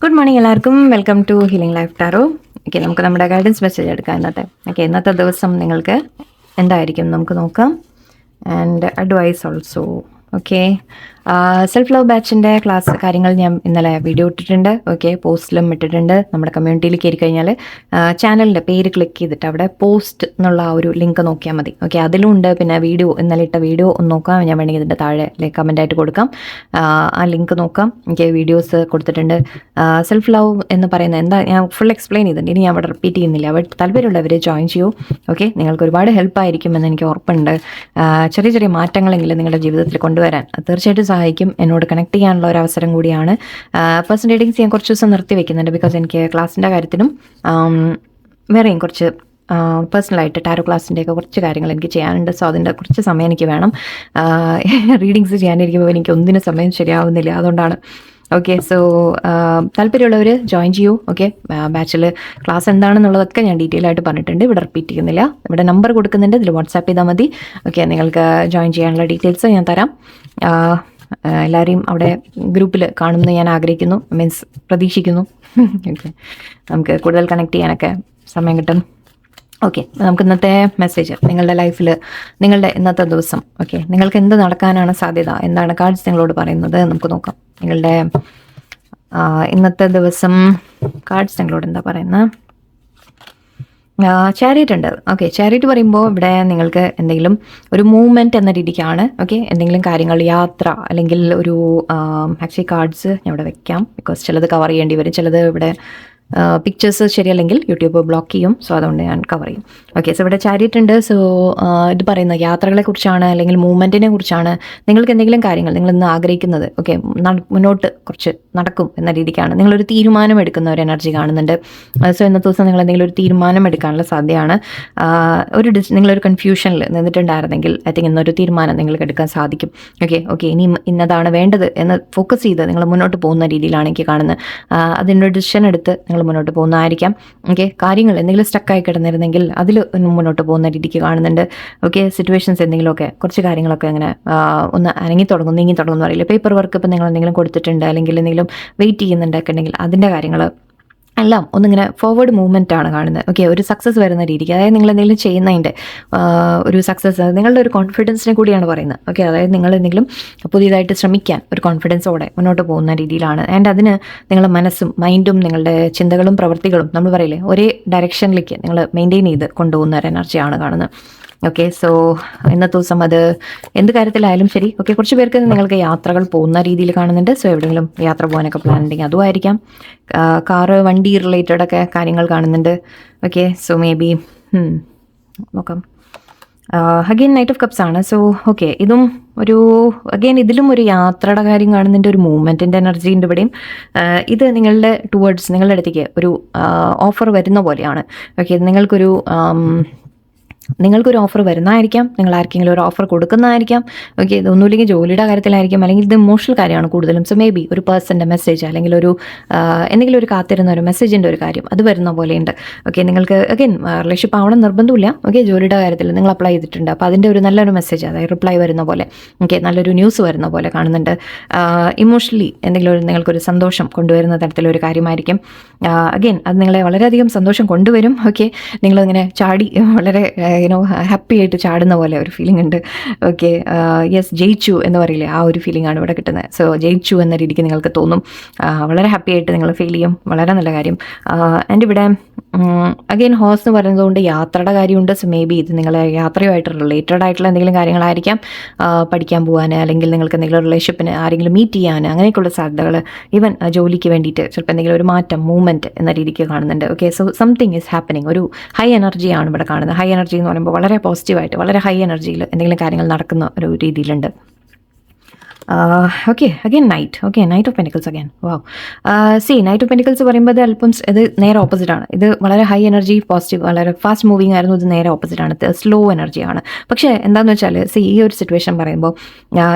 Good morning എല്ലാവർക്കും. Welcome to healing life tarot. Okay, നമുക്ക് നമ്മുടെ ഗൈഡൻസ് മെസ്സേജ് എടുക്കാം ഇന്നത്തെ. ഓക്കെ, ഇന്നത്തെ ദിവസം നിങ്ങൾക്ക് എന്തായിരിക്കും നമുക്ക് നോക്കാം. And advice also. Okay, self love ബാച്ചിൻ്റെ ക്ലാസ് കാര്യങ്ങൾ ഞാൻ ഇന്നലെ വീഡിയോ ഇട്ടിട്ടുണ്ട്. ഓക്കെ, പോസ്റ്റിലും ഇട്ടിട്ടുണ്ട്. നമ്മുടെ കമ്മ്യൂണിറ്റിയിൽ കയറി കഴിഞ്ഞാൽ ചാനലിൻ്റെ പേര് ക്ലിക്ക് ചെയ്തിട്ട് അവിടെ പോസ്റ്റ് എന്നുള്ള ആ ഒരു ലിങ്ക് നോക്കിയാൽ മതി. ഓക്കെ, അതിലും ഉണ്ട്. പിന്നെ വീഡിയോ ഇന്നലെ ഇട്ട വീഡിയോ ഒന്ന് നോക്കാം. ഞാൻ വേണമെങ്കിൽ ഇതിൻ്റെ താഴെ കമൻറ്റായിട്ട് കൊടുക്കാം. ആ ലിങ്ക് നോക്കാം. എനിക്ക് വീഡിയോസ് കൊടുത്തിട്ടുണ്ട്. സെൽഫ് ലവ് എന്ന് പറയുന്നത് എന്താ ഞാൻ ഫുൾ എക്സ്പ്ലെയിൻ ചെയ്തിട്ടുണ്ട്. ഇനി ഞാൻ അവിടെ റിപ്പീറ്റ് ചെയ്യുന്നില്ല. അവിടെ താല്പര്യമുള്ളവർ ജോയിൻ ചെയ്യൂ. ഓക്കെ, നിങ്ങൾക്ക് ഒരുപാട് ഹെൽപ്പായിരിക്കുമെന്ന് എനിക്ക് ഉറപ്പുണ്ട്. ചെറിയ ചെറിയ മാറ്റങ്ങളെങ്കിലും നിങ്ങളുടെ ജീവിതത്തിൽ കൊണ്ടുവരാൻ തീർച്ചയായിട്ടും സഹായിക്കും. എന്നോട് കണക്ട് ചെയ്യാനുള്ള ഒരു അവസരം കൂടിയാണ്. പേഴ്സണൽ റീഡിങ്സ് ഞാൻ കുറച്ച് ദിവസം നിർത്തി വെക്കുന്നുണ്ട്. ബിക്കോസ് എനിക്ക് ക്ലാസ്സിൻ്റെ കാര്യത്തിനും വേറെയും കുറച്ച് പേഴ്സണലായിട്ട് ടാരോ ക്ലാസ്സിൻ്റെയൊക്കെ കുറച്ച് കാര്യങ്ങൾ എനിക്ക് ചെയ്യാനുണ്ട്. സോ അതിൻ്റെ കുറച്ച് സമയം എനിക്ക് വേണം. റീഡിങ്സ് ചെയ്യാനിരിക്കുമ്പോൾ എനിക്ക് ഒന്നിനും സമയം ശരിയാവുന്നില്ല. അതുകൊണ്ടാണ്. ഓക്കെ, സോ താല്പര്യമുള്ളവർ ജോയിൻ ചെയ്യൂ. ഓക്കെ, ബാച്ചിൽ ക്ലാസ് എന്താണെന്നുള്ളതൊക്കെ ഞാൻ ഡീറ്റെയിൽ ആയിട്ട് പറഞ്ഞിട്ടുണ്ട്. ഇവിടെ റിപ്പീറ്റ് ചെയ്യുന്നില്ല. ഇവിടെ നമ്പർ കൊടുക്കുന്നുണ്ട്. ഇതിൽ വാട്സാപ്പ് ചെയ്താൽ മതി. ഓക്കെ, നിങ്ങൾക്ക് ജോയിൻ ചെയ്യാനുള്ള ഡീറ്റെയിൽസ് ഞാൻ തരാം. എല്ലാവരെയും അവിടെ ഗ്രൂപ്പിൽ കാണുമെന്ന് ഞാൻ ആഗ്രഹിക്കുന്നു, മീൻസ് പ്രതീക്ഷിക്കുന്നു. ഓക്കെ, നമുക്ക് കൂടുതൽ കണക്ട് ചെയ്യാനൊക്കെ സമയം കിട്ടും. ഓക്കെ, നമുക്ക് ഇന്നത്തെ മെസ്സേജ് നിങ്ങളുടെ ലൈഫിൽ നിങ്ങളുടെ ഇന്നത്തെ ദിവസം. ഓക്കെ, നിങ്ങൾക്ക് എന്ത് നടക്കാനാണ് സാധ്യത, എന്താണ് കാർഡ്സ് നിങ്ങളോട് പറയുന്നത് നമുക്ക് നോക്കാം. നിങ്ങളുടെ ഇന്നത്തെ ദിവസം കാർഡ്സ് നിങ്ങളോട് എന്താ പറയുന്നത്? ചാരിയറ്റ് ഉണ്ട്. ഓക്കെ, ചാരിയറ്റ് പറയുമ്പോൾ ഇവിടെ നിങ്ങൾക്ക് എന്തെങ്കിലും ഒരു മൂവ്മെൻറ്റ് എന്ന രീതിക്കാണ്. ഓക്കെ, എന്തെങ്കിലും കാര്യങ്ങൾ, യാത്ര, അല്ലെങ്കിൽ ഒരു ആക്ച്വലി കാർഡ്സ് ഞാൻ ഇവിടെ വെക്കാം. ബിക്കോസ് ചിലത് കവർ ചെയ്യേണ്ടി വരും. ചിലത് ഇവിടെ പിക്ചേഴ്സ് ശരിയല്ലെങ്കിൽ യൂട്യൂബ് ബ്ലോക്ക് ചെയ്യും. സോ അതുകൊണ്ട് ഞാൻ കവർ ചെയ്യും. ഓക്കെ, സോ ഇവിടെ ചാരിയറ്റ് ഉണ്ട്. സോ ഇത് പറയുന്ന യാത്രകളെ കുറിച്ചാണ്, അല്ലെങ്കിൽ മൂവ്മെൻറ്റിനെ കുറിച്ചാണ്. നിങ്ങൾക്ക് എന്തെങ്കിലും കാര്യങ്ങൾ നിങ്ങൾ ഇന്ന് ആഗ്രഹിക്കുന്നത് ഓക്കെ മുന്നോട്ട് കുറച്ച് നടക്കും എന്ന രീതിക്കാണ്. നിങ്ങളൊരു തീരുമാനം എടുക്കുന്ന ഒരു എനർജി കാണുന്നുണ്ട്. സോ ഇന്നത്തെ ദിവസം നിങ്ങൾ എന്തെങ്കിലും ഒരു തീരുമാനം എടുക്കാനുള്ള സാധ്യതയാണ്. നിങ്ങളൊരു കൺഫ്യൂഷനിൽ നിന്നിട്ടുണ്ടായിരുന്നെങ്കിൽ ഐ തിങ്ക് ഇന്നൊരു തീരുമാനം നിങ്ങൾക്ക് എടുക്കാൻ സാധിക്കും. ഓക്കെ ഇനി ഇന്നതാണ് വേണ്ടത് എന്ന് ഫോക്കസ് ചെയ്ത് നിങ്ങൾ മുന്നോട്ട് പോകുന്ന രീതിയിലാണ് എനിക്ക് കാണുന്നത്. അതിൻ്റെ ഡിസിഷൻ എടുത്ത് മുന്നോട്ട് പോകുന്നതായിരിക്കാം. ഓക്കെ, കാര്യങ്ങൾ എന്തെങ്കിലും സ്റ്റക്കായി കിടന്നിരുന്നെങ്കിൽ അതിൽ മുന്നോട്ട് പോകുന്ന രീതിക്ക് കാണുന്നുണ്ട്. ഓക്കെ, സിറ്റുവേഷൻസ് എന്തെങ്കിലുമൊക്കെ കുറച്ച് കാര്യങ്ങളൊക്കെ അങ്ങനെ ഒന്ന് നീങ്ങി തുടങ്ങും എന്ന് പറയില്ല. പേപ്പർ വർക്ക് ഇപ്പം നിങ്ങൾ എന്തെങ്കിലും കൊടുത്തിട്ടുണ്ട്, അല്ലെങ്കിൽ എന്തെങ്കിലും വെയിറ്റ് ചെയ്യുന്നുണ്ടൊക്കെ ഉണ്ടെങ്കിൽ അതിൻ്റെ കാര്യങ്ങൾ എല്ലാം ഒന്നിങ്ങനെ ഫോർവേഡ് മൂവ്മെൻ്റ് ആണ് കാണുന്നത്. ഓക്കെ, ഒരു സക്സസ് വരുന്ന രീതിക്ക്, അതായത് നിങ്ങൾ എന്തെങ്കിലും ചെയ്യുന്നതിൻ്റെ ഒരു സക്സസ് നിങ്ങളുടെ ഒരു കോൺഫിഡൻസിനെ കൂടിയാണ് പറയുന്നത്. ഓക്കെ, അതായത് നിങ്ങൾ എന്തെങ്കിലും പുതിയതായിട്ട് ശ്രമിക്കാൻ ഒരു കോൺഫിഡൻസോടെ മുന്നോട്ട് പോകുന്ന രീതിയിലാണ്. ആൻഡ് അതിന് നിങ്ങളുടെ മനസ്സും മൈൻഡും നിങ്ങളുടെ ചിന്തകളും പ്രവൃത്തികളും നമ്മൾ പറയില്ലേ ഒരേ ഡയറക്ഷനിലേക്ക് നിങ്ങൾ മെയിൻറ്റെയിൻ ചെയ്ത് കൊണ്ടുപോകുന്ന ഒരു എനർജിയാണ് കാണുന്നത്. ഓക്കെ, സോ ഇന്നത്തെ ദിവസം അത് എന്ത് കാര്യത്തിലായാലും ശരി. ഓക്കെ, കുറച്ച് പേർക്ക് നിങ്ങൾക്ക് യാത്രകൾ പോകുന്ന രീതിയിൽ കാണുന്നുണ്ട്. സോ എവിടെയെങ്കിലും യാത്ര പോകാനൊക്കെ പ്ലാൻ ഉണ്ടെങ്കിൽ അതും ആയിരിക്കാം. കാറ്, വണ്ടി റിലേറ്റഡ് ഒക്കെ കാര്യങ്ങൾ കാണുന്നുണ്ട്. ഓക്കെ, സോ മേ ബി നോക്കാം. അഗെയിൻ നൈറ്റ് ഓഫ് കപ്സ് ആണ്. സോ ഓക്കെ, ഇതും ഇതിലും ഒരു യാത്രയുടെ കാര്യം കാണുന്നുണ്ട്. ഒരു മൂവ്മെൻറ്റിൻ്റെ എനർജി ഉണ്ട് ഇവിടെയും. ഇത് നിങ്ങളുടെ അടുത്തേക്ക് ഒരു ഓഫർ വരുന്ന പോലെയാണ്. ഓക്കെ, നിങ്ങൾക്കൊരു ഓഫർ വരുന്നതായിരിക്കാം, നിങ്ങൾ ആർക്കെങ്കിലും ഒരു ഓഫർ കൊടുക്കുന്നതായിരിക്കാം. ഓക്കെ, ഇതൊന്നുമില്ലെങ്കിൽ ജോലിയുടെ കാര്യത്തിലായിരിക്കും, അല്ലെങ്കിൽ ഇത് ഇമോഷണൽ കാര്യമാണ് കൂടുതലും. സോ മേ ബി ഒരു പേഴ്സൻ്റെ മെസ്സേജ്, അല്ലെങ്കിൽ എന്തെങ്കിലും ഒരു കാത്തിരുന്ന ഒരു മെസ്സേജിൻ്റെ ഒരു കാര്യം അത് വരുന്ന പോലെയുണ്ട്. ഓക്കെ, നിങ്ങൾക്ക് അഗൈൻ റിലേഷൻഷിപ്പ് ആവണം നിർബന്ധമില്ല. ഓക്കെ, ജോലിയുടെ കാര്യത്തിൽ നിങ്ങൾ അപ്ലൈ ചെയ്തിട്ടുണ്ട്, അപ്പോൾ അതിൻ്റെ ഒരു നല്ലൊരു മെസ്സേജ്, അതായത് റിപ്ലൈ വരുന്ന പോലെ, ഓക്കെ, നല്ലൊരു ന്യൂസ് വരുന്ന പോലെ കാണുന്നുണ്ട്. ഇമോഷണലി എന്തെങ്കിലും നിങ്ങൾക്കൊരു സന്തോഷം കൊണ്ടുവരുന്ന തരത്തിലൊരു കാര്യമായിരിക്കും. അഗൈൻ അത് നിങ്ങളെ വളരെയധികം സന്തോഷം കൊണ്ടുവരും. ഓക്കെ, നിങ്ങളിങ്ങനെ ചാടി വളരെ ഹാപ്പി ആയിട്ട് ചാടുന്ന പോലെ ഒരു ഫീലിംഗ് ഉണ്ട്. ഓക്കെ, യെസ്, ജയിച്ചു എന്ന് പറയില്ലേ, ആ ഒരു ഫീലിംഗ് ആണ് ഇവിടെ കിട്ടുന്നത്. സോ ജയിച്ചു എന്ന രീതിക്ക് നിങ്ങൾക്ക് തോന്നും. വളരെ ഹാപ്പി ആയിട്ട് നിങ്ങൾ ഫീൽ ചെയ്യും. വളരെ നല്ല കാര്യം. ആൻഡ് ഇവിടെ അഗെയിൻ ഹോഴ്സ് എന്ന് പറയുന്നത് കൊണ്ട് യാത്രയുടെ കാര്യമുണ്ട്. സോ മേ ബി ഇത് നിങ്ങളെ യാത്രയുമായിട്ട് റിലേറ്റഡ് ആയിട്ടുള്ള എന്തെങ്കിലും കാര്യങ്ങളായിരിക്കാം. പഠിക്കാൻ പോകാൻ, അല്ലെങ്കിൽ നിങ്ങൾക്ക് എന്തെങ്കിലും റിലേഷൻഷിപ്പിന് ആരെങ്കിലും മീറ്റ് ചെയ്യാൻ, അങ്ങനെയൊക്കെയുള്ള സാധ്യതകൾ, ഈവൻ ജോലിക്ക് വേണ്ടിയിട്ട് ചിലപ്പോൾ എന്തെങ്കിലും ഒരു മാറ്റം, മൂവ്മെൻറ്റ് എന്ന രീതിക്ക് കാണുന്നുണ്ട്. Okay, so something is happening. ഒരു ഹൈ എനർജിയാണ് ഇവിടെ കാണുന്നത്. ഹൈ എനർജി എന്ന് പറയുമ്പോൾ വളരെ പോസിറ്റീവായിട്ട്, വളരെ ഹൈ എനർജിയിൽ എന്തെങ്കിലും കാര്യങ്ങൾ നടക്കുന്ന ഒരു രീതിയിലുണ്ട്. Okay again night. Okay, knight of pentacles again. Wow. Knight of pentacles പറയുമ്പോൾ ഇത് അല്പം ഇത് നേരെ ഓപ്പോസിറ്റ് ആണ്. ഇത് വളരെ ഹൈ എനർജി പോസിറ്റീവ്, വളരെ ഫാസ്റ്റ് മൂവിങ് ആയിരുന്നു. ഇത് നേരെ ഓപ്പോസിറ്റ് ആണ്, സ്ലോ എനർജിയാണ്. പക്ഷേ എന്താണെന്ന് വെച്ചാൽ ഈ ഒരു സിറ്റുവേഷൻ പറയുമ്പോൾ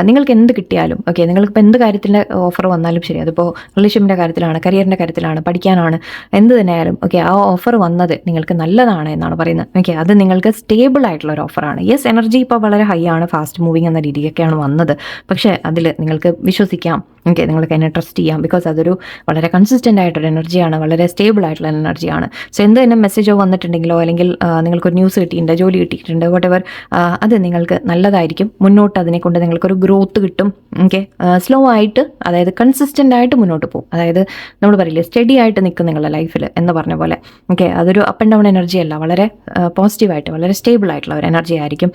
നിങ്ങൾക്ക് എന്ത് കിട്ടിയാലും ഓക്കെ, നിങ്ങൾക്കിപ്പോൾ എന്ത് കാര്യത്തിൻ്റെ ഓഫർ വന്നാലും ശരി, അതിപ്പോൾ റിലേഷൻഷിപ്പിൻ്റെ കാര്യത്തിലാണ്, കരിയറിൻ്റെ കാര്യത്തിലാണ്, പഠിക്കാനാണ്, എന്ത് തന്നെയായാലും ഓക്കെ, ആ ഓഫർ വന്നത് നിങ്ങൾക്ക് നല്ലതാണ് എന്നാണ് പറയുന്നത്. ഓക്കെ, അത് നിങ്ങൾക്ക് സ്റ്റേബിൾ ആയിട്ടുള്ള ഒരു ഓഫറാണ്. യെസ്, എനർജി ഇപ്പോൾ വളരെ ഹൈ ആണ്, ഫാസ്റ്റ് മൂവിങ് എന്ന രീതിയൊക്കെയാണ് വന്നത്. പക്ഷേ അതിൽ നിങ്ങൾക്ക് വിശ്വസിക്കാം. ഓക്കെ, നിങ്ങൾക്ക് അതിനെ ട്രസ്റ്റ് ചെയ്യാം. ബിക്കോസ് അതൊരു വളരെ കൺസിസ്റ്റൻ്റ് ആയിട്ടൊരു എനർജിയാണ്, വളരെ സ്റ്റേബിൾ ആയിട്ടുള്ള എനർജിയാണ്. സോ എന്ത് തന്നെ മെസ്സേജോ വന്നിട്ടുണ്ടെങ്കിലോ അല്ലെങ്കിൽ നിങ്ങൾക്കൊരു ന്യൂസ് കിട്ടിയിട്ടുണ്ട്, ജോലി കിട്ടിയിട്ടുണ്ട്, വട്ടെവർ, അത് നിങ്ങൾക്ക് നല്ലതായിരിക്കും. മുന്നോട്ട് അതിനെക്കൊണ്ട് നിങ്ങൾക്കൊരു ഗ്രോത്ത് കിട്ടും. ഓക്കെ, സ്ലോ ആയിട്ട്, അതായത് കൺസിസ്റ്റൻ്റ് ആയിട്ട് മുന്നോട്ട് പോകും. അതായത് നമ്മൾ പറയില്ലേ സ്റ്റഡി ആയിട്ട് നിൽക്കും നിങ്ങളുടെ ലൈഫിൽ എന്ന് പറഞ്ഞ പോലെ. ഓക്കെ, അതൊരു അപ്പ് ആൻഡ് ഡൗൺ എനർജി അല്ല, വളരെ പോസിറ്റീവായിട്ട് വളരെ സ്റ്റേബിൾ ആയിട്ടുള്ള ഒരു എനർജി ആയിരിക്കും.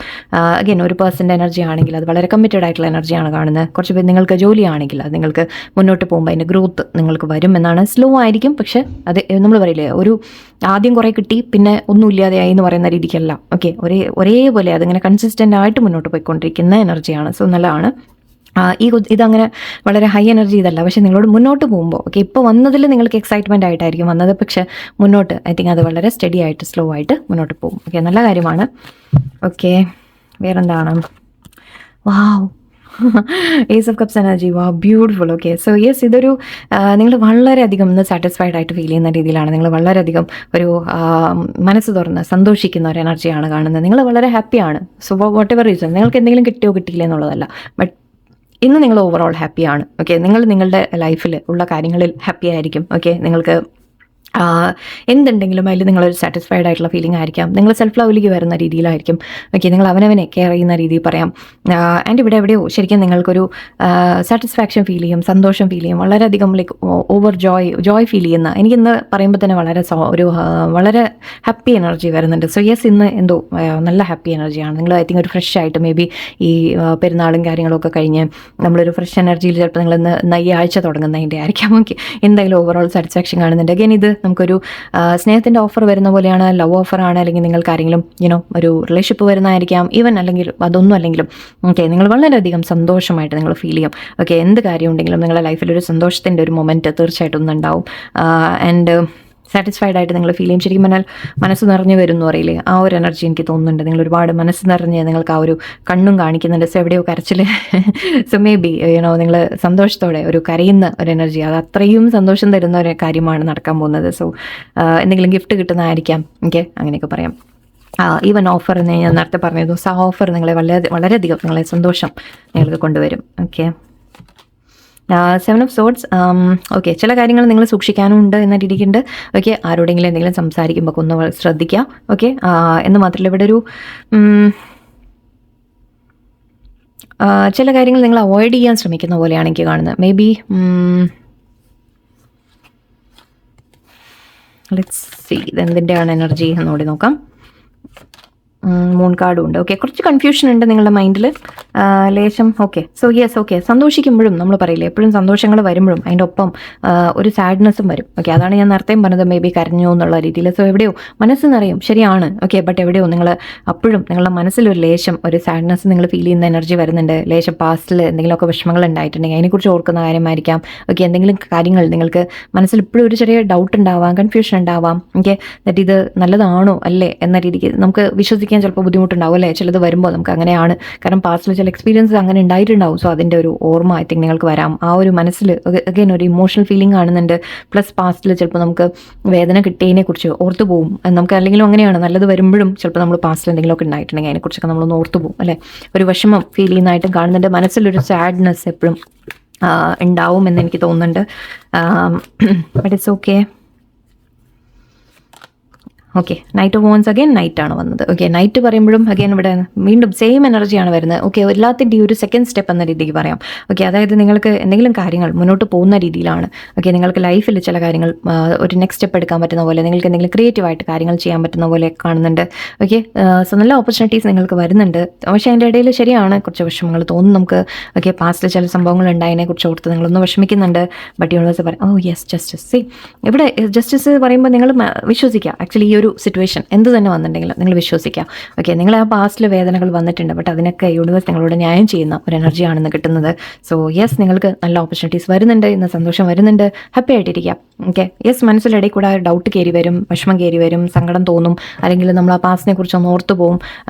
അഗൈൻ ഒരു പേഴ്സൻ്റെ എനർജി ആണെങ്കിൽ അത് വളരെ കമ്മിറ്റഡ് ആയിട്ടുള്ള എനർജിയാണ് കാണുന്നത്. കുറച്ച് പേര് നിങ്ങൾക്ക് ജോലിയാണെങ്കിൽ അത് നിങ്ങൾക്ക് മുന്നോട്ട് പോകുമ്പോൾ അതിൻ്റെ ഗ്രോത്ത് നിങ്ങൾക്ക് വരും എന്നാണ്. സ്ലോ ആയിരിക്കും, പക്ഷേ അത് നമ്മൾ പറയില്ലേ ഒരു ആദ്യം കുറേ കിട്ടി പിന്നെ ഒന്നുമില്ലാതെയായി എന്ന് പറയുന്ന രീതിക്കല്ല. ഓക്കെ, ഒരേപോലെ അതിങ്ങനെ കൺസിസ്റ്റൻ്റ് ആയിട്ട് മുന്നോട്ട് പോയിക്കൊണ്ടിരിക്കുന്ന എനർജിയാണ്. സോ നല്ലതാണ്. ഇതങ്ങനെ വളരെ ഹൈ എനർജി ഇതല്ല, പക്ഷേ നിങ്ങളോട് മുന്നോട്ട് പോകുമ്പോൾ ഓക്കെ, ഇപ്പോൾ വന്നതിൽ നിങ്ങൾക്ക് എക്സൈറ്റ്മെൻ്റ് ആയിട്ടായിരിക്കും വന്നത്, പക്ഷേ മുന്നോട്ട് ഐ തിങ്ക് അത് വളരെ സ്റ്റഡി ആയിട്ട് സ്ലോ ആയിട്ട് മുന്നോട്ട് പോകും. ഓക്കെ, നല്ല കാര്യമാണ്. ഓക്കെ, വേറെന്താണ്? വാവ്, ഏസ് ഓഫ് കപ്സ് എനർജി. വാ, ബ്യൂട്ടിഫുൾ. ഓക്കെ, സോ യെസ്, ഇതൊരു നിങ്ങൾ വളരെയധികം ഇന്ന് സാറ്റിസ്ഫൈഡ് ആയിട്ട് ഫീൽ ചെയ്യുന്ന രീതിയിലാണ്. നിങ്ങൾ വളരെയധികം ഒരു മനസ്സ് തുറന്ന് സന്തോഷിക്കുന്ന ഒരു എനർജിയാണ് കാണുന്നത്. നിങ്ങൾ വളരെ ഹാപ്പിയാണ്. സോ വാട്ട് എവർ റീസൺ, നിങ്ങൾക്ക് എന്തെങ്കിലും കിട്ടിയോ കിട്ടിയില്ല എന്നുള്ളതല്ല, ബട്ട് ഇന്ന് നിങ്ങൾ ഓവറോൾ ഹാപ്പിയാണ്. ഓക്കെ, നിങ്ങൾ നിങ്ങളുടെ ലൈഫിൽ ഉള്ള കാര്യങ്ങളിൽ ഹാപ്പി ആയിരിക്കും. ഓക്കെ, നിങ്ങൾക്ക് എന്തുണ്ടെങ്കിലും അതിൽ നിങ്ങളൊരു സാറ്റിസ്ഫൈഡ് ആയിട്ടുള്ള ഫീലിംഗ് ആയിരിക്കാം. നിങ്ങൾ സെൽഫ് ലവിലേക്ക് വരുന്ന രീതിയിലായിരിക്കും. ഓക്കെ, നിങ്ങൾ അവനവനെ കെയർ ചെയ്യുന്ന രീതിയിൽ പറയാം. ആൻഡ് ഇവിടെ എവിടെയോ ശരിക്കും നിങ്ങൾക്കൊരു സാറ്റിസ്ഫാക്ഷൻ ഫീൽ ചെയ്യും, സന്തോഷം ഫീൽ ചെയ്യും, വളരെയധികം ലൈക്ക് ഓവർ ജോയ് ഫീൽ ചെയ്യുന്ന, എനിക്കിന്ന് പറയുമ്പോൾ തന്നെ വളരെ ഹാപ്പി എനർജി വരുന്നുണ്ട്. സോ യെസ്, ഇന്ന് എന്തോ നല്ല ഹാപ്പി എനർജിയാണ് നിങ്ങൾ. ഐ തിങ്ക് ഒരു ഫ്രഷ് ആയിട്ട് മേ ബി ഈ പെരുന്നാളും കാര്യങ്ങളൊക്കെ കഴിഞ്ഞ് നമ്മളൊരു ഫ്രഷ് എനർജിയിൽ ചിലപ്പോൾ നിങ്ങൾ ഈ ആഴ്ച തുടങ്ങുന്നതിൻ്റെ ആയിരിക്കാം. ഓക്കെ, എന്തായാലും ഓവറോൾ സാറ്റിസ്ഫാക്ഷൻ കാണുന്നുണ്ട്. അഗൈൻ ഇത് നമുക്കൊരു സ്നേഹത്തിൻ്റെ ഓഫർ വരുന്ന പോലെയാണ്, ലവ് ഓഫറാണ്, അല്ലെങ്കിൽ നിങ്ങൾക്ക് ആരെങ്കിലും ഒരു റിലേഷൻഷിപ്പ് വരുന്നതായിരിക്കാം, ഈവൻ അല്ലെങ്കിൽ അതൊന്നും അല്ലെങ്കിലും ഓക്കെ, നിങ്ങൾ വളരെയധികം സന്തോഷമായിട്ട് നിങ്ങൾ ഫീൽ ചെയ്യും. ഓക്കെ, എന്ത് കാര്യം ഉണ്ടെങ്കിലും നിങ്ങളുടെ ലൈഫിൽ ഒരു സന്തോഷത്തിൻ്റെ ഒരു മൊമെൻറ്റ് തീർച്ചയായിട്ടും ഒന്നുണ്ടാവും. ആൻഡ് സാറ്റിസ്ഫൈഡ് ആയിട്ട് നിങ്ങൾ ഫീൽ ചെയ്യും. ശരിക്കും പറഞ്ഞാൽ മനസ്സ് നിറഞ്ഞു വരും എന്ന് പറയില്ലേ, ആ ഒരു എനർജി എനിക്ക് തോന്നുന്നുണ്ട്. നിങ്ങൾ ഒരുപാട് മനസ്സ് നിറഞ്ഞ് നിങ്ങൾക്ക് ആ ഒരു കണ്ണും കാണിക്കുന്നുണ്ട്. സോ എവിടെയോ കരച്ചിൽ, സോ മേ ബി നിങ്ങൾ സന്തോഷത്തോടെ ഒരു കരയുന്ന ഒരു എനർജി, അത് അത്രയും സന്തോഷം തരുന്ന ഒരു കാര്യമാണ് നടക്കാൻ പോകുന്നത്. സോ എന്തെങ്കിലും ഗിഫ്റ്റ് കിട്ടുന്നതായിരിക്കാം. ഓക്കെ, അങ്ങനെയൊക്കെ പറയാം. ഈവൻ ഓഫർ എന്ന് ഞാൻ നേരത്തെ പറഞ്ഞത്, ആ ഓഫർ നിങ്ങളെ വളരെയധികം നിങ്ങളെ സന്തോഷം നിങ്ങൾക്ക് കൊണ്ടുവരും. Okay, 7 of swords. ഓക്കെ, ചില കാര്യങ്ങൾ നിങ്ങൾ സൂക്ഷിക്കാനും ഉണ്ട് എന്ന രീതിക്കുണ്ട്. ഓക്കെ, ആരോടെങ്കിലും എന്തെങ്കിലും സംസാരിക്കുമ്പോൾ ഒന്ന് ശ്രദ്ധിക്കുക. ഓക്കെ, എന്ന് മാത്രമല്ല ഇവിടെ ഒരു ചില കാര്യങ്ങൾ നിങ്ങൾ അവോയ്ഡ് ചെയ്യാൻ ശ്രമിക്കുന്ന പോലെയാണ് എനിക്ക് കാണുന്നത്. മേ ബി ലെറ്റ്സ് സീ ഇതെന്തിൻ്റെയാണ് എനർജി എന്നോടി നോക്കാം. മൂൺ കാർഡും ഉണ്ട്. ഓക്കെ, കുറച്ച് കൺഫ്യൂഷൻ ഉണ്ട് നിങ്ങളുടെ മൈൻഡിൽ ലേശം. ഓക്കെ, സോ യെസ്, ഓക്കെ, സന്തോഷിക്കുമ്പോഴും നമ്മൾ പറയില്ലേ എപ്പോഴും സന്തോഷങ്ങൾ വരുമ്പോഴും അതിൻ്റെ ഒപ്പം ഒരു സാഡ്നെസ്സും വരും. ഓക്കെ, അതാണ് ഞാൻ നേരത്തെയും പറഞ്ഞത്, മേ ബി കരഞ്ഞോ എന്നുള്ള രീതിയിൽ. സോ എവിടെയോ മനസ്സ് നിറയും, ശരിയാണ്. ഓക്കെ, ബട്ട് എവിടെയോ നിങ്ങൾ അപ്പോഴും നിങ്ങളുടെ മനസ്സിലൊരു ലേശം ഒരു സാഡ്നെസ് നിങ്ങൾ ഫീൽ ചെയ്യുന്ന എനർജി വരുന്നുണ്ട്. ലേശം പാസ്റ്റിൽ എന്തെങ്കിലുമൊക്കെ വിഷമങ്ങൾ ഉണ്ടായിട്ടുണ്ടെങ്കിൽ അതിനെക്കുറിച്ച് ഓർക്കുന്ന കാര്യമായിരിക്കാം. ഓക്കെ, എന്തെങ്കിലും കാര്യങ്ങൾ നിങ്ങൾക്ക് മനസ്സിൽ ഇപ്പോഴും ഒരു ചെറിയ ഡൗട്ട് ഉണ്ടാവാം, കൺഫ്യൂഷൻ ഉണ്ടാവാം. ഓക്കെ, എന്നിട്ട് ഇത് നല്ലതാണോ അല്ലേ എന്ന രീതിക്ക് നമുക്ക് വിശ്വസിക്കാൻ ചിലപ്പോൾ ബുദ്ധിമുട്ടുണ്ടാവും അല്ലേ, ചിലത് വരുമ്പോൾ നമുക്ക് അങ്ങനെയാണ്. കാരണം പാസ്റ്റിൽ ചില എക്സ്പീരിയൻസ് അങ്ങനെ ഉണ്ടായിട്ടുണ്ടാവും. സോ അതിൻ്റെ ഒരു ഓർമ്മ ഐ തിങ്ക് നിങ്ങൾക്ക് വരാം. ആ ഒരു മനസ്സിൽ അഗൈൻ ഒരു ഇമോഷണൽ ഫീലിംഗ് കാണുന്നുണ്ട്. പ്ലസ് പാസ്റ്റിൽ ചിലപ്പോൾ നമുക്ക് വേദന കിട്ടിയതിനെ കുറിച്ച് ഓർത്തു പോകും. നമുക്ക് അല്ലെങ്കിലും അങ്ങനെയാണ്, നല്ലത് വരുമ്പോഴും ചിലപ്പോൾ നമ്മൾ പാസ്റ്റിൽ എന്തെങ്കിലുമൊക്കെ ഉണ്ടായിട്ടുണ്ടെങ്കിൽ അതിനെക്കുറിച്ചൊക്കെ നമ്മളൊന്ന് ഓർത്തു പോകും അല്ലേ. ഒരു വിഷമം ഫീൽ ചെയ്യുന്നതായിട്ടും കാണുന്നുണ്ട്. മനസ്സിലൊരു സാഡ്നെസ് എപ്പോഴും ഉണ്ടാവും എന്ന് എനിക്ക് തോന്നുന്നുണ്ട്. But it's okay. Okay, knight of wands again നൈറ്റാണ് വന്നത്. ഓക്കെ, നൈറ്റ് പറയുമ്പോഴും അഗൈൻ ഇവിടെ വീണ്ടും സെയിം എനർജിയാണ് വരുന്നത്. ഓക്കെ, എല്ലാത്തിൻ്റെയും ഒരു സെക്കൻഡ് സ്റ്റെപ്പ് എന്ന രീതിക്ക് പറയാം. ഓക്കെ, അതായത് നിങ്ങൾക്ക് എന്തെങ്കിലും കാര്യങ്ങൾ മുന്നോട്ട് പോകുന്ന രീതിയിലാണ്. ഓക്കെ, നിങ്ങൾക്ക് ലൈഫിൽ ചില കാര്യങ്ങൾ ഒരു നെക്സ്റ്റ് സ്റ്റെപ്പ് എടുക്കാൻ പറ്റുന്ന പോലെ, നിങ്ങൾക്ക് എന്തെങ്കിലും ക്രിയേറ്റീവായിട്ട് കാര്യങ്ങൾ ചെയ്യാൻ പറ്റുന്ന പോലെ കാണുന്നുണ്ട്. ഓക്കെ, സോ നല്ല ഓപ്പർച്യൂണിറ്റീസ് നിങ്ങൾക്ക് വരുന്നുണ്ട്. പക്ഷേ അതിൻ്റെ ഇടയിൽ ശരിയാണ് കുറച്ച് വിഷമങ്ങൾ തോന്നും നമുക്ക്. ഓക്കെ, പാസ്റ്റിൽ ചില സംഭവങ്ങൾ ഉണ്ടായതിനെ കുറിച്ച് ഓർത്ത് നിങ്ങളൊന്ന് വിഷമിക്കുന്നുണ്ട്. ബട്ട് യൂണിവേഴ്സ് പറയാം, ഓ യെസ് ജസ്റ്റിസ്. സി ഇവിടെ ജസ്റ്റിസ് പറയുമ്പോൾ നിങ്ങൾ വിശ്വസിക്കുക. ആക്ച്വലി ഈ ഒരു ഒരു സിറ്റുവേഷൻ എന്ത് തന്നെ വന്നിട്ടുണ്ടെങ്കിലും നിങ്ങൾ വിശ്വസിക്കുക. ഓക്കെ, നിങ്ങൾ ആ പാസ്റ്റിൽ വേദനകൾ വന്നിട്ടുണ്ട്, ബട്ട് അതിനൊക്കെ യൂണിവേഴ്സ് നിങ്ങളോട് ന്യായം ചെയ്യുന്ന ഒരു എനർജിയാണെന്ന് കിട്ടുന്നത്. സോ യെസ്, നിങ്ങൾക്ക് നല്ല ഓപ്പർച്യൂണിറ്റീസ് വരുന്നുണ്ട്, ഇന്ന് സന്തോഷം വരുന്നുണ്ട്, ഹാപ്പി ആയിട്ടിരിക്കാം. ഓക്കെ, യെസ്, മനസ്സിലിടയിൽ കൂടെ ഡൗട്ട് കയറി വരും, വിഷമം കയറി വരും, സങ്കടം തോന്നും, അല്ലെങ്കിൽ നമ്മൾ ആ പാസ്റ്റിനെ കുറിച്ച് ഒന്ന് ഓർത്തു പോകും.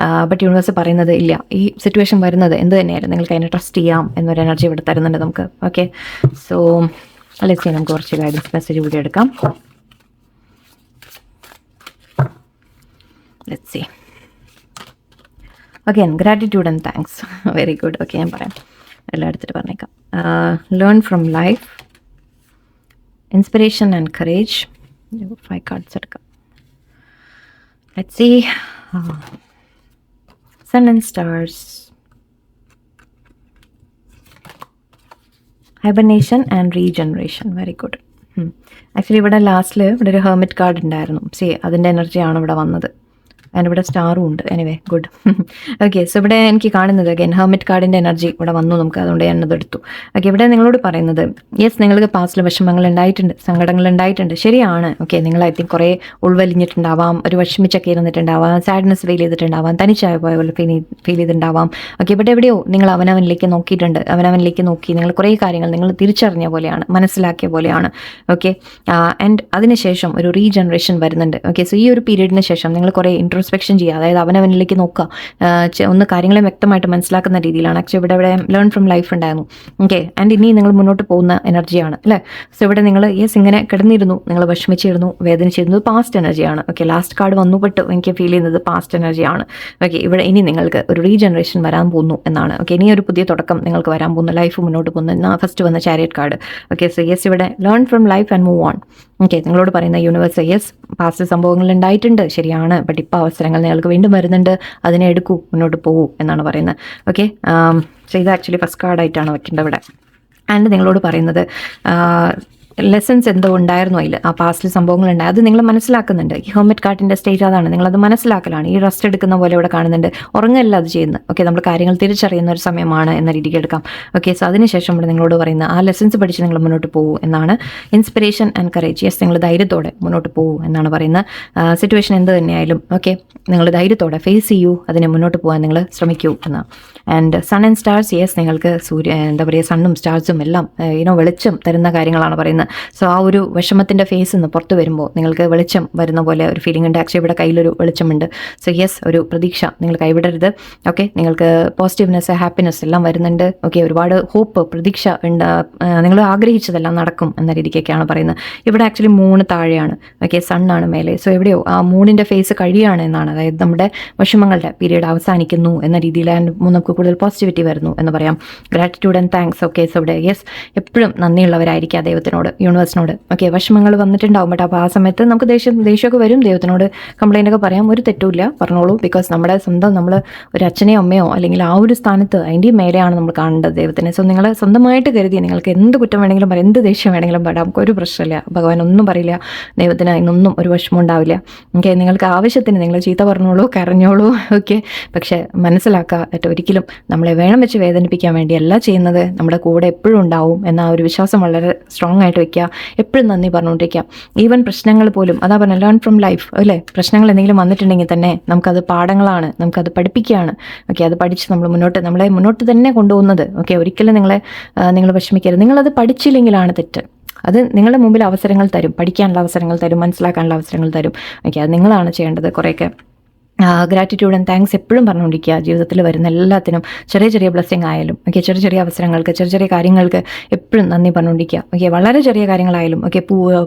ബട്ട് യൂണിവേഴ്സ് പറയുന്നത് ഇല്ല, ഈ സിറ്റുവേഷൻ വരുന്നത് എന്ത് തന്നെയായാലും നിങ്ങൾക്ക് അതിനെ ട്രസ്റ്റ് ചെയ്യാം എന്നൊരു എനർജി ഇവിടെ തരുന്നുണ്ട് നമുക്ക്. ഓക്കെ, സോ ലെറ്റ്സ് സീ, നമുക്ക് കുറച്ച് ഗൈഡൻസ് മെസ്സേജ് കൂടി എടുക്കാം. Let's see. Again gratitude and thanks. Very good. Okay, ഞാൻ പറയാം, എല്ലാം എടുത്തിട്ട് പറഞ്ഞേക്കാം. Learn from life, inspiration and courage. 5 cards എടുക്കാം. Let's see. Sun and stars, hibernation and regeneration. Very good. Actually ഇവിടെ ലാസ്റ്റിൽ ഇവിടെ ഒരു ഹെർമിറ്റ് കാർഡ് ഉണ്ടായിരുന്നു. അതിൻ്റെ എനർജിയാണ് ഇവിടെ വന്നത്. ആൻഡ് ഇവിടെ സ്റ്റാറും ഉണ്ട്. Anyway, good. ഓക്കെ, സോ ഇവിടെ എനിക്ക് കാണുന്നത് അഗൈൻ ഹെർമിറ്റ് കാർഡിൻ്റെ എനർജി ഇവിടെ വന്നു നമുക്ക്, അതുകൊണ്ട് ഞാനത് എടുത്തു. ഓക്കെ, ഇവിടെ നിങ്ങളോട് പറയുന്നത് യെസ്, നിങ്ങൾക്ക് പാസ്റ്റിൽ വിഷമങ്ങൾ ഉണ്ടായിട്ടുണ്ട്, സങ്കടങ്ങൾ ഉണ്ടായിട്ടുണ്ട്, ശരിയാണ്. ഓക്കെ, നിങ്ങൾ ഐ തിങ്ക് കുറേ ഉൾവലിഞ്ഞിട്ടുണ്ടാവാം, ഒരു വിഷമിച്ചൊക്കെ ഇരുന്നിട്ടുണ്ടാവാം, സാഡ്നെസ് ഫീൽ ചെയ്തിട്ടുണ്ടാവാം, തനിച്ചായ പോലെ ഫീൽ ചെയ്തിട്ടുണ്ടാവാം. ഓക്കെ, ഇവിടെ എവിടെയോ നിങ്ങൾ അവനവനിലേക്ക് നോക്കിയിട്ടുണ്ട്, അവനവനിലേക്ക് നോക്കി നിങ്ങൾ കുറേ കാര്യങ്ങൾ നിങ്ങൾ തിരിച്ചറിഞ്ഞ പോലെയാണ്, മനസ്സിലാക്കിയ പോലെയാണ്. ഓക്കെ, ആൻഡ് അതിനുശേഷം ഒരു റീജനറേഷൻ വരുന്നുണ്ട്. ഓക്കെ, സോ ഈ ഒരു പീരീഡിന് ശേഷം നിങ്ങൾ കുറേ ഇൻട്രോസ്പെക്ഷൻ ചെയ്യുക, അതായത് അവനവനിലേക്ക് നോക്കുക, ഒന്ന് കാര്യങ്ങളെ വ്യക്തമായിട്ട് മനസ്സിലാക്കുന്ന രീതിയിലാണ്. ആക്ച്വലി ഇവിടെ ലേൺ ഫ്രം ലൈഫ് ഉണ്ടായിരുന്നു. ഓക്കെ, ആൻഡ് ഇനി നിങ്ങൾ മുന്നോട്ട് പോകുന്ന എനർജിയാണ് അല്ലേ. സോ ഇവിടെ നിങ്ങൾ യെസ് ഇങ്ങനെ കിടന്നിരുന്നു, നിങ്ങൾ വിഷമിച്ചിരുന്നു, വേദനിച്ചിരുന്നു, പാസ്റ്റ് എനർജിയാണ്. ഓക്കെ, ലാസ്റ്റ് കാർഡ് വന്നുപെട്ട് എനിക്ക് ഫീൽ ചെയ്യുന്നത് പാസ്റ്റ് എനർജിയാണ്. ഓക്കെ, ഇവിടെ ഇനി നിങ്ങൾക്ക് ഒരു റീജനറേഷൻ വരാൻ പോകുന്നു എന്നാണ്. ഓക്കെ, ഇനി ഒരു പുതിയ തുടക്കം നിങ്ങൾക്ക് വരാൻ പോകുന്നു, ലൈഫ് മുന്നോട്ട് പോകുന്ന ഫസ്റ്റ് വന്ന chariot card. Okay, so yes ഇവിടെ learn from life and move on. Okay, നിങ്ങളോട് പറയുന്ന യൂണിവേഴ്സ് യെസ്, പാസ്റ്റ് സംഭവങ്ങൾ ഉണ്ടായിട്ടുണ്ട്, ശരിയാണ്, ബട്ട് ഇപ്പോൾ അവസരങ്ങൾ നിങ്ങൾക്ക് വീണ്ടും വരുന്നുണ്ട്, അതിനെ എടുക്കൂ, മുന്നോട്ട് പോകൂ എന്നാണ് പറയുന്നത്. ഓക്കെ, സോ ഇത് ആക്ച്വലി ഫസ്റ്റ് കാർഡായിട്ടാണ് വെക്കേണ്ടത് ഇവിടെ. ആൻഡ് നിങ്ങളോട് പറയുന്നത് ലെസൺസ് എന്തോ ഉണ്ടായിരുന്നു അതിൽ, ആ പാസ്റ്റിൽ സംഭവങ്ങളുണ്ടായി, അത് നിങ്ങൾ മനസ്സിലാക്കുന്നുണ്ട്. ഈ ഹെർമിറ്റ് കാർഡിൻ്റെ സ്റ്റേജ് അതാണ്, നിങ്ങളത് മനസ്സിലാക്കലാണ്. ഈ റെസ്റ്റ് എടുക്കുന്ന പോലെ ഇവിടെ കാണുന്നുണ്ട്, ഉറങ്ങല്ല അത് ചെയ്യുന്നത്. ഓക്കെ, നമ്മൾ കാര്യങ്ങൾ തിരിച്ചറിയുന്ന ഒരു സമയമാണ് എന്ന രീതിക്ക് എടുക്കാം. ഓക്കെ, സോ അതിനുശേഷം ഇവിടെ നിങ്ങളോട് പറയുന്ന ആ ലെസൺസ് പഠിച്ച് നിങ്ങൾ മുന്നോട്ട് പോകൂ എന്നാണ്. ഇൻസ്പിറേഷൻ ആൻഡ് കറേജ്, യെസ്, നിങ്ങൾ ധൈര്യത്തോടെ മുന്നോട്ട് പോകൂ എന്നാണ് പറയുന്നത്. സിറ്റുവേഷൻ എന്ത് തന്നെയായാലും ഓക്കെ, നിങ്ങൾ ധൈര്യത്തോടെ ഫേസ് ചെയ്യൂ, അതിനെ മുന്നോട്ട് പോകാൻ നിങ്ങൾ ശ്രമിക്കൂ എന്നാണ്. And sun and stars, yes, നിങ്ങൾക്ക് എന്താ പറയുക, സണ്ണും സ്റ്റാർസും എല്ലാം വെളിച്ചം തരുന്ന കാര്യങ്ങളാണ് പറയുന്നത്. സോ ആ ഒരു വിഷമത്തിൻ്റെ ഫേസ് നിന്ന് പുറത്ത് വരുമ്പോൾ നിങ്ങൾക്ക് വെളിച്ചം വരുന്ന പോലെ ഒരു ഫീലിംഗ് ഉണ്ട്. ആക്ച്വലി ഇവിടെ കയ്യിലൊരു വെളിച്ചമുണ്ട്. സോ യെസ്, ഒരു പ്രതീക്ഷ നിങ്ങൾ കൈവിടരുത്. ഓക്കെ, നിങ്ങൾക്ക് പോസിറ്റീവ്നെസ്, ഹാപ്പിനെസ് എല്ലാം വരുന്നുണ്ട്. ഓക്കെ, ഒരുപാട് ഹോപ്പ്, പ്രതീക്ഷ ഉണ്ട്, നിങ്ങൾ ആഗ്രഹിച്ചതെല്ലാം നടക്കും എന്ന രീതിക്കൊക്കെയാണ് പറയുന്നത്. ഇവിടെ ആക്ച്വലി മൂൺ താഴെയാണ്. ഓക്കെ, സണ്ണാണ് മേലെ. സോ എവിടെയോ ആ മൂണിൻ്റെ ഫേസ് കഴിയാണ് എന്നാണ്, അതായത് നമ്മുടെ വിഷമങ്ങളുടെ പീരീഡ് അവസാനിക്കുന്നു എന്ന രീതിയിൽ നമുക്ക് കൂടുതൽ പോസിറ്റിവിറ്റി വരുന്നു എന്ന് പറയാം. Gratitude and thanks. Okay, so ഇവിടെ യെസ്, എപ്പോഴും നന്ദിയുള്ളവരായിരിക്കുക ദൈവത്തിനോട്, യൂണിവേഴ്സിനോട്. ഓക്കെ, വിഷമങ്ങൾ വന്നിട്ടുണ്ടാവും, ബട്ട് അപ്പോൾ ആ സമയത്ത് നമുക്ക് ദേഷ്യമൊക്കെ വരും, ദൈവത്തിനോട് കംപ്ലൈൻ്റ് ഒക്കെ പറയാം, ഒരു തെറ്റുമില്ല, പറഞ്ഞോളൂ. ബിക്കോസ് നമ്മുടെ സ്വന്തം നമ്മൾ ഒരു അച്ഛനെയോ അമ്മയോ അല്ലെങ്കിൽ ആ ഒരു സ്ഥാനത്ത് അതിൻ്റെ മേലെയാണ് നമ്മൾ കാണേണ്ടത് ദൈവത്തിനെ. സോ നിങ്ങൾ സ്വന്തമായിട്ട് കരുതി നിങ്ങൾക്ക് എന്ത് കുറ്റം വേണമെങ്കിലും പറയാം, എന്ത് ദേഷ്യം വേണമെങ്കിലും പറയാം, നമുക്കൊരു പ്രശ്നമില്ല, ഭഗവാൻ ഒന്നും പറയില്ല, ദൈവത്തിന് അതിനൊന്നും ഒരു വിഷമം ഉണ്ടാവില്ല. ഓക്കെ, നിങ്ങൾക്ക് ആവശ്യത്തിന് നിങ്ങൾ ചീത്ത പറഞ്ഞോളൂ, കരഞ്ഞോളൂ. ഓക്കെ, പക്ഷേ മനസ്സിലാക്കുക, ഒരിക്കലും നമ്മളെ വേണം വെച്ച് വേദനിപ്പിക്കാൻ വേണ്ടിയല്ല ചെയ്യുന്നത്, നമ്മുടെ കൂടെ എപ്പോഴും ഉണ്ടാവും എന്ന ആ ഒരു വിശ്വാസം വളരെ സ്ട്രോങ് ആയിട്ട് വയ്ക്കുക. എപ്പോഴും നന്ദി പറഞ്ഞുകൊണ്ടിരിക്കുക. ഈവൻ പ്രശ്നങ്ങൾ പോലും, അതാ പറഞ്ഞ ലേൺ ഫ്രം ലൈഫ് അല്ലേ, പ്രശ്നങ്ങൾ എന്തെങ്കിലും വന്നിട്ടുണ്ടെങ്കിൽ തന്നെ നമുക്കത് പാഠങ്ങളാണ്, നമുക്കത് പഠിപ്പിക്കുകയാണ്. ഓക്കെ, അത് പഠിച്ച് നമ്മളെ മുന്നോട്ട് തന്നെ കൊണ്ടുപോകുന്നത്. ഓക്കെ, ഒരിക്കലും നിങ്ങൾ വിഷമിക്കരുത്. നിങ്ങളത് പഠിച്ചില്ലെങ്കിലാണ് തെറ്റ്. അത് നിങ്ങളുടെ മുമ്പിൽ അവസരങ്ങൾ തരും, പഠിക്കാനുള്ള അവസരങ്ങൾ തരും, മനസ്സിലാക്കാനുള്ള അവസരങ്ങൾ തരും. ഓക്കെ, അത് നിങ്ങളാണ് ചെയ്യേണ്ടത്. കുറേയൊക്കെ ഗ്രാറ്റിറ്റ്യൂഡ് ആൻഡ് താങ്ക്സ് എപ്പോഴും പറഞ്ഞുകൊണ്ടിരിക്കുക. ജീവിതത്തിൽ വരുന്ന എല്ലാത്തിനും, ചെറിയ ചെറിയ ബ്ലെസ്സിങ് ആയാലും ഓക്കെ, ചെറിയ ചെറിയ അവസരങ്ങൾക്ക്, ചെറിയ ചെറിയ കാര്യങ്ങൾക്ക് എപ്പോഴും നന്ദി പറഞ്ഞുകൊണ്ടിരിക്കുക. ഓക്കെ, വളരെ ചെറിയ കാര്യങ്ങളായാലും ഓക്കെ,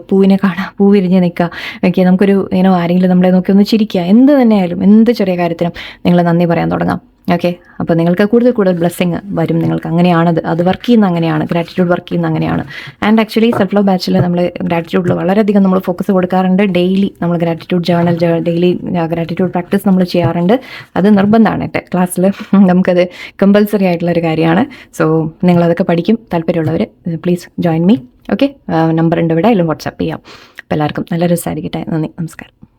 പൂവിനെ കാണാം, പൂ വിരിഞ്ഞ് നിൽക്കുക. ഓക്കെ, നമുക്കൊരു ആരെങ്കിലും നമ്മളെ നോക്കി ഒന്ന് ചിരിക്കുക, എന്ത് തന്നെയായാലും, എന്ത് ചെറിയ കാര്യത്തിനും നിങ്ങൾ നന്ദി പറയാൻ തുടങ്ങാം. ഓക്കെ, അപ്പോൾ നിങ്ങൾക്ക് കൂടുതൽ ബ്ലെസ്സിങ് വരും. നിങ്ങൾക്ക് അങ്ങനെയാണത്, അത് വർക്ക് ചെയ്യുന്ന അങ്ങനെയാണ്, ഗ്രാറ്റിറ്റ്യൂഡ് വർക്ക് ചെയ്യുന്ന അങ്ങനെയാണ്. ആൻഡ് ആക്ച്വലി സെൽഫ് ലവ് ബാച്ചിൽ നമ്മൾ ഗ്രാറ്റിറ്റ്യൂഡിൽ വളരെയധികം നമ്മൾ ഫോക്കസ് കൊടുക്കാറുണ്ട്. ഡെയിലി നമ്മൾ gratitude journal, daily gratitude practice നമ്മൾ ചെയ്യാറുണ്ട്. അത് നിർബന്ധമാണ് കേട്ടോ, ക്ലാസ്സിൽ നമുക്കത് കമ്പൽസറി ആയിട്ടുള്ളൊരു കാര്യമാണ്. സോ നിങ്ങളതൊക്കെ പഠിക്കും. താല്പര്യമുള്ളവർ please join me. Okay, number ഉണ്ട് ഇവിടെ, അതിലും വാട്സാപ്പ് ചെയ്യാം. അപ്പോൾ എല്ലാവർക്കും നല്ല രസമായിരിക്കട്ടെ. നന്ദി, നമസ്കാരം.